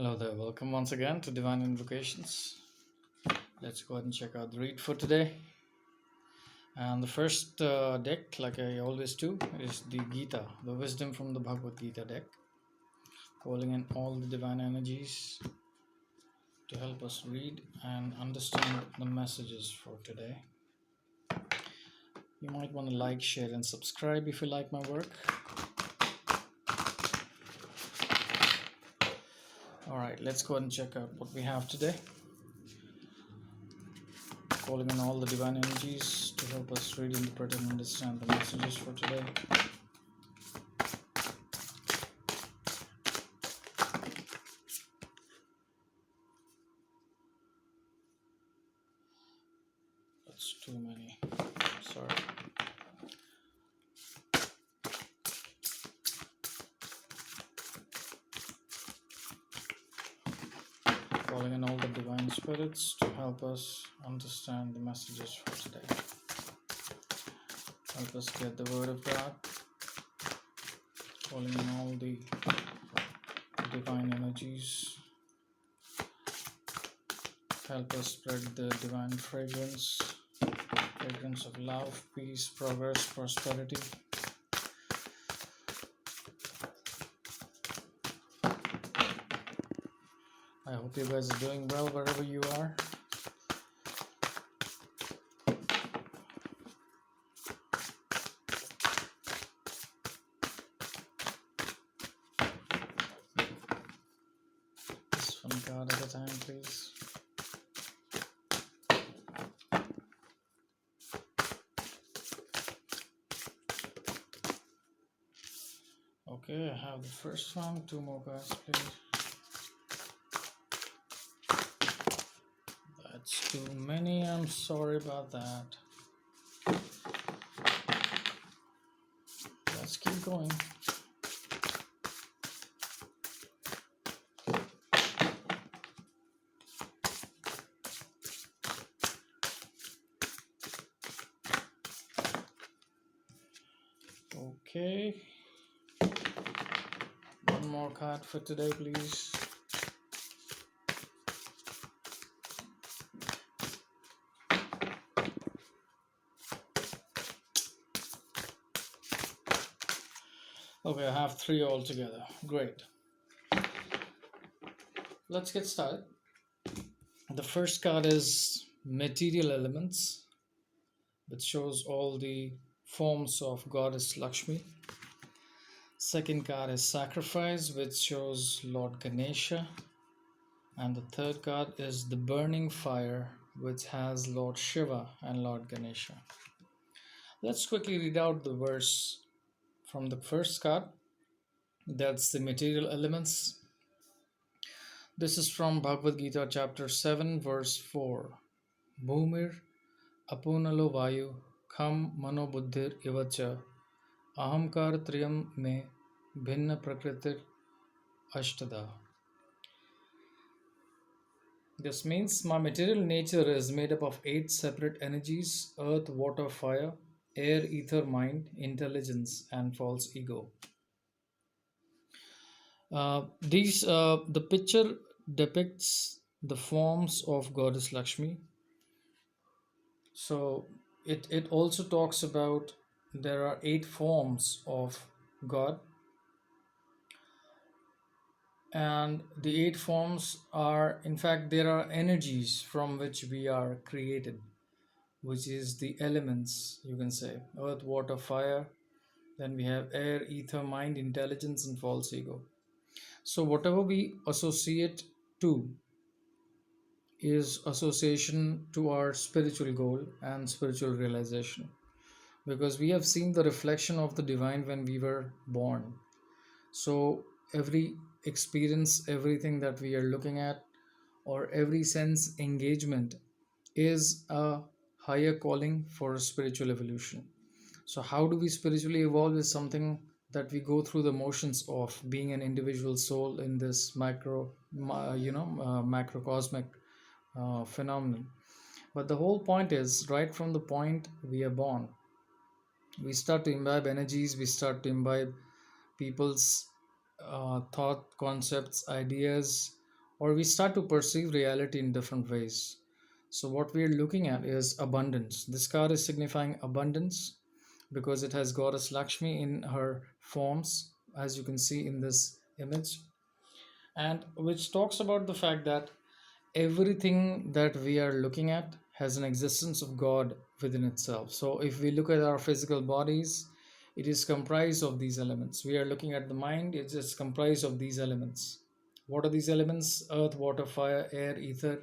Hello there, welcome once again to Divine Invocations. Let's go ahead and check out the read for today. And the first deck, like I always do, is the Gita, the Wisdom from the Bhagavad Gita deck, calling in all the divine energies to help us read and understand the messages for today. You might want to like, share, and subscribe if you like my work. Alright, let's go ahead and check out what we have today. Calling in all the divine energies to help us read, interpret, and understand the messages for today. That's too many. Sorry. Calling in all the divine spirits to help us understand the messages for today. Help us get the word of God. Calling in all the divine energies. Help us spread the divine fragrance of love, peace, progress, prosperity. I hope you guys are doing well wherever you are. Just one card at a time, please. Okay, I have the first one. Two more cards, please. That's too many. I'm sorry about that. Let's keep going. Okay. One more card for today, please. Okay, I have three altogether. Great. Let's get started. The first card is Material Elements, which shows all the forms of Goddess Lakshmi. Second card is Sacrifice, which shows Lord Ganesha. And the third card is the Burning Fire, which has Lord Shiva and Lord Ganesha. Let's quickly read out the verse from the first card. That's the Material Elements. This is from Bhagavad Gita chapter 7 verse 4. Bhumir apunalo vayu kham manobuddhir ivacha ahamkar triyam me bhinna prakritir ashtada. This means my material nature is made up of 8 separate energies: earth, water, fire, air, ether, mind, intelligence, and false ego. The picture depicts the forms of Goddess Lakshmi. So it also talks about there are 8 forms of God, and the 8 forms are, in fact, there are energies from which we are created, which is the elements, you can say: earth, water, fire. Then we have air, ether, mind, intelligence, and false ego. So whatever we associate to is association to our spiritual goal and spiritual realization, because we have seen the reflection of the divine when we were born. So every experience, everything that we are looking at, or every sense engagement is a higher calling for spiritual evolution. So how do we spiritually evolve is something that we go through the motions of being an individual soul in this macrocosmic phenomenon. But the whole point is, right from the point we are born, we start to imbibe energies, we start to imbibe people's thought, concepts, ideas, or we start to perceive reality in different ways. So, what we are looking at is abundance. This card is signifying abundance because it has goddess Lakshmi in her forms, as you can see in this image, and which talks about the fact that everything that we are looking at has an existence of God within itself. So, if we look at our physical bodies, it is comprised of these elements. We are looking at the mind, it is comprised of these elements. What are these elements? Earth, water, fire, air, ether,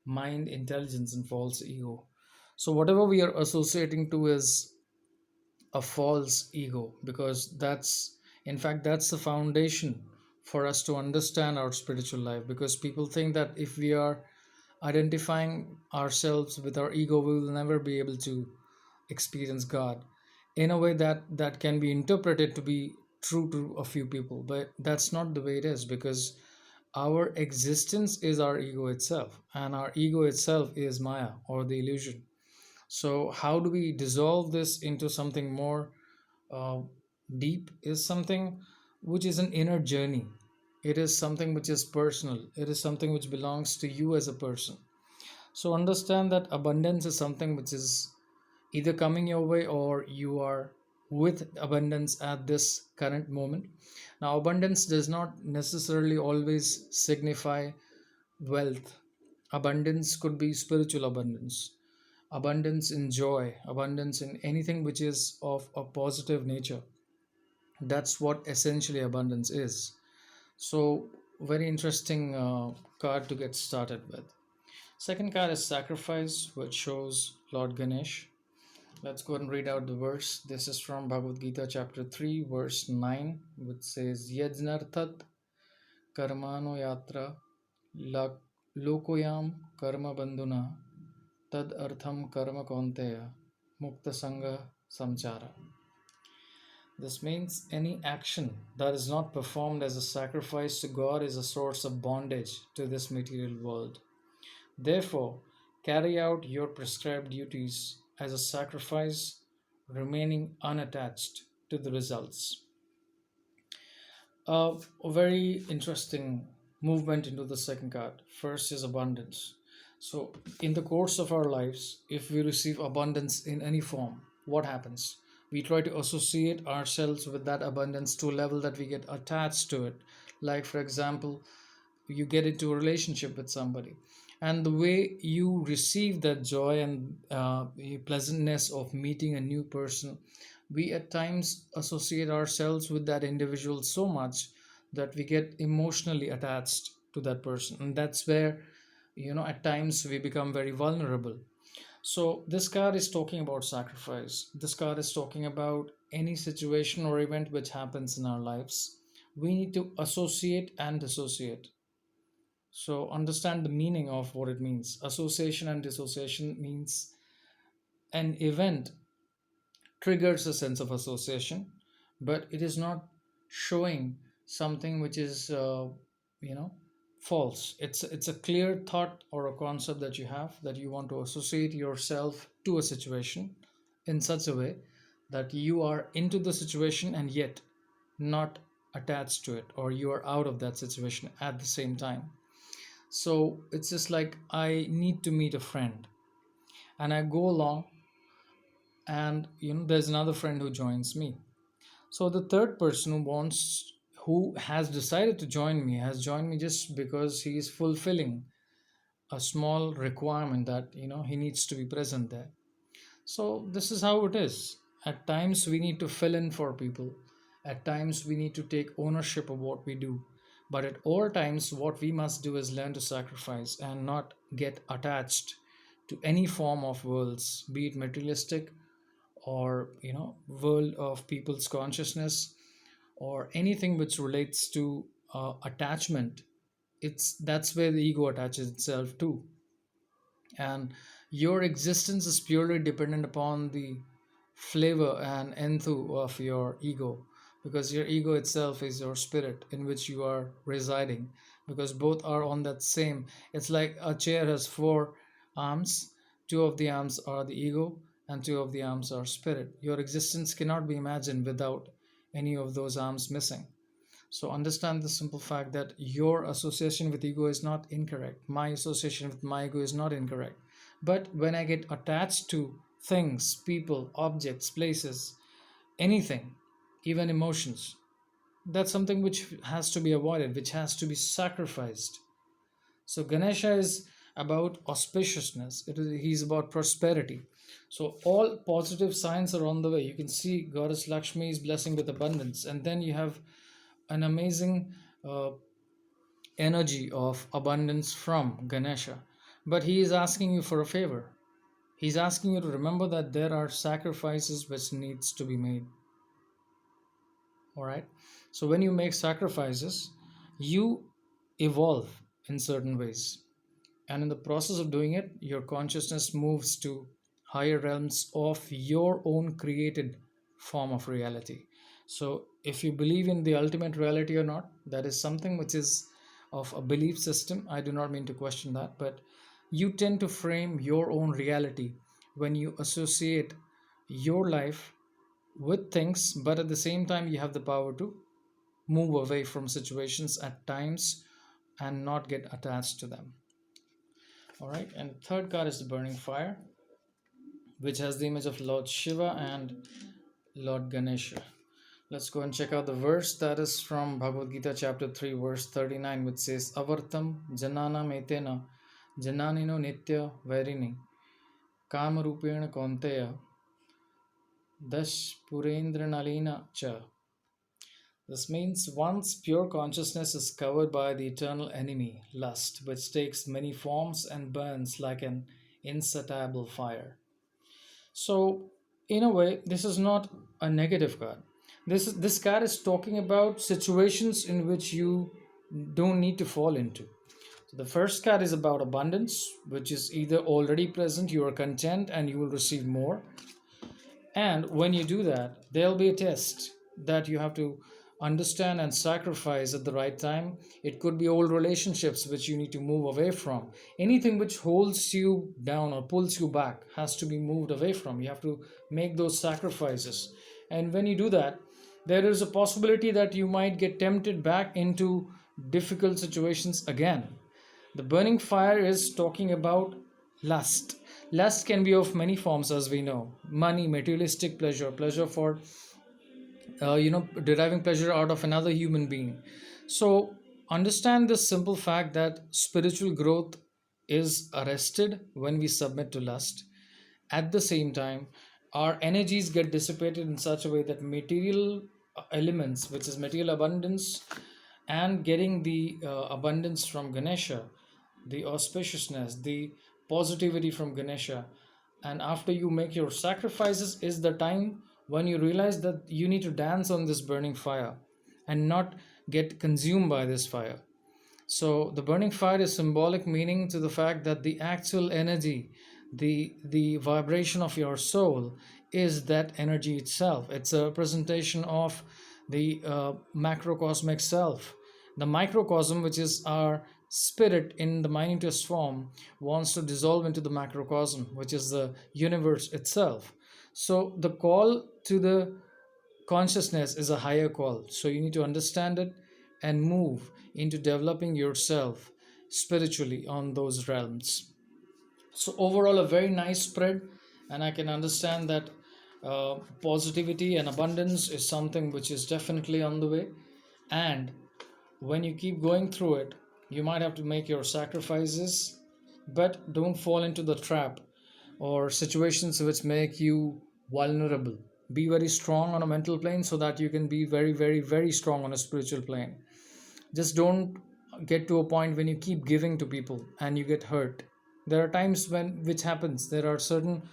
mind, intelligence, and false ego. So, whatever we are associating to is a false ego, because that's, in fact, that's the foundation for us to understand our spiritual life. Because people think that if we are identifying ourselves with our ego, we will never be able to experience God in a way that can be interpreted to be true to a few people. But that's not the way it is, because our existence is our ego itself, and our ego itself is Maya, or the illusion. So how do we dissolve this into something more uh, deep? Is something which is an inner journey. It is something which is personal. It is something which belongs to you as a person. So understand that abundance is something which is either coming your way, or you are with abundance at this current moment. Now, abundance does not necessarily always signify wealth. Abundance could be spiritual abundance, abundance in joy, abundance in anything which is of a positive nature. That's what essentially abundance is. So, very interesting card to get started with. Second card is sacrifice, which shows Lord Ganesh. Let's go and read out the verse. This is from Bhagavad Gita, chapter 3, verse 9, which says, Yajnarthat karmano yatra lokoyam karma bandhuna tad artham karma kaunteya mukta sangha samchara. This means any action that is not performed as a sacrifice to God is a source of bondage to this material world. Therefore, carry out your prescribed duties as a sacrifice, remaining unattached to the results. A very interesting movement into the second card. First is abundance. So, in the course of our lives, if we receive abundance in any form, what happens? We try to associate ourselves with that abundance to a level that we get attached to it. Like, for example, you get into a relationship with somebody, and the way you receive that joy and pleasantness of meeting a new person, we at times associate ourselves with that individual so much that we get emotionally attached to that person, and that's where, at times we become very vulnerable. So this card is talking about sacrifice. This card is talking about any situation or event which happens in our lives, we need to associate and dissociate. So understand the meaning of what it means. Association and dissociation means an event triggers a sense of association, but it is not showing something which is, you know, false. It's a clear thought or a concept that you have, that you want to associate yourself to a situation in such a way that you are into the situation and yet not attached to it, or you are out of that situation at the same time. So it's just like I need to meet a friend, and I go along, and there's another friend who joins me. So the third person who has decided to join me has joined me just because he is fulfilling a small requirement that he needs to be present there. So this is how it is. At times we need to fill in for people. At times we need to take ownership of what we do. But at all times, what we must do is learn to sacrifice and not get attached to any form of worlds, be it materialistic, or world of people's consciousness, or anything which relates to attachment. It's That's where the ego attaches itself to, and your existence is purely dependent upon the flavor and enthu of your ego, because your ego itself is your spirit in which you are residing, because both are on that same. It's like a chair has four arms. Two of the arms are the ego, and two of the arms are spirit. Your existence cannot be imagined without any of those arms missing. So understand the simple fact that your association with ego is not incorrect. My association with my ego is not incorrect. But when I get attached to things, people, objects, places, anything, even emotions, that's something which has to be avoided, which has to be sacrificed. So Ganesha is about auspiciousness. He's about prosperity. So all positive signs are on the way. You can see Goddess Lakshmi is blessing with abundance, and then you have an amazing uh, energy of abundance from Ganesha. But he is asking you for a favor. He's asking you to remember that there are sacrifices which needs to be made. All right. So when you make sacrifices, you evolve in certain ways. And in the process of doing it, your consciousness moves to higher realms of your own created form of reality. So if you believe in the ultimate reality or not, that is something which is of a belief system. I do not mean to question that, but you tend to frame your own reality when you associate your life with things, but at the same time you have the power to move away from situations at times and not get attached to them. All right, and the third card is the burning fire, which has the image of Lord Shiva and Lord Ganesha. Let's go and check out the verse that is from Bhagavad Gita chapter 3 verse 39, which says Avartam janana metena jananino nitya vairini kamarupena konteya dash purendra nalina cha. This means one's pure consciousness is covered by the eternal enemy, lust, which takes many forms and burns like an insatiable fire. So, in a way, this is not a negative card. This card is talking about situations in which you don't need to fall into. So the first card is about abundance, which is either already present, you are content, and you will receive more. And when you do that, there'll be a test that you have to understand and sacrifice at the right time. It could be old relationships which you need to move away from. Anything which holds you down or pulls you back has to be moved away from. You have to make those sacrifices. And when you do that, there is a possibility that you might get tempted back into difficult situations again. The burning fire is talking about lust. Lust can be of many forms, as we know: money, materialistic pleasure, pleasure for deriving pleasure out of another human being. So understand this simple fact that spiritual growth is arrested when we submit to lust. At the same time, our energies get dissipated in such a way that material elements, which is material abundance, and getting the abundance from Ganesha, the auspiciousness, the positivity from Ganesha, and after you make your sacrifices, is the time when you realize that you need to dance on this burning fire and not get consumed by this fire. So the burning fire is symbolic meaning to the fact that the actual energy, the vibration of your soul is that energy itself. It's a representation of the macrocosmic self. The microcosm, which is our spirit in the minutest form, wants to dissolve into the macrocosm, which is the universe itself. So the call to the consciousness is a higher call. So you need to understand it and move into developing yourself spiritually on those realms. So overall, a very nice spread, and I can understand that positivity and abundance is something which is definitely on the way. And when you keep going through it, you might have to make your sacrifices, but don't fall into the trap or situations which make you vulnerable. Be very strong on a mental plane so that you can be very, very, very strong on a spiritual plane. Just don't get to a point when you keep giving to people and you get hurt. There are times when which happens. There are certain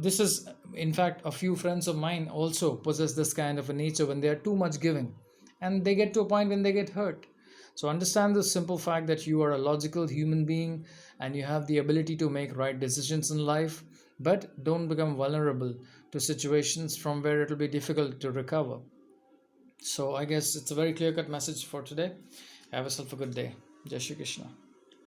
this is in fact a few friends of mine also possess this kind of a nature when they are too much giving, and they get to a point when they get hurt. So understand the simple fact that you are a logical human being and you have the ability to make right decisions in life, but don't become vulnerable to situations from where it will be difficult to recover. So I guess it's a very clear cut message for today. Have yourself a good day. Jai Shri Krishna.